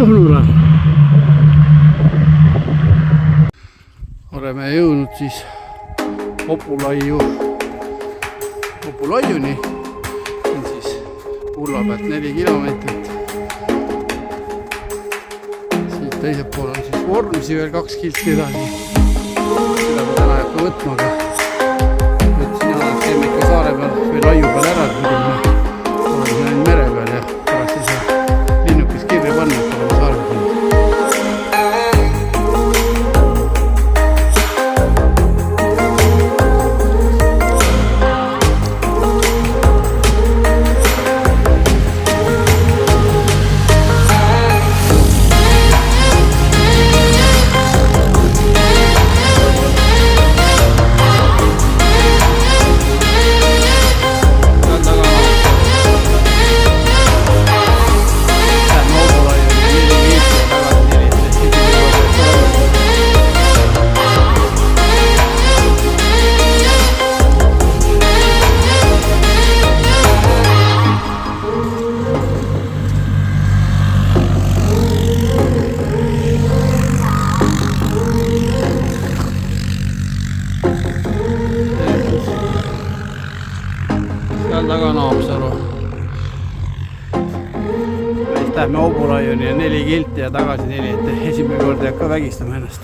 Ruhnula. Oleme jõudnud siis Opulaiuni. See on siis Ulla pealt 4 kilomeetrit. Siit teiselt pool on siis Vormsi veel 2 kilti edasi. Seda ma täna ei hakka võtma, aga võtsin jala, et teeme ikka saare peal või laiu peal ära, et muidu me oleme ainult mere peal ja pärast ei saa linnukes kirja panna, et oleme saare peal. Seal taga on Haapsalu. Lähme Opulaiuni ja 4 kilti ja tagasi 4, et esimene kord ei hakka vägistama ennast.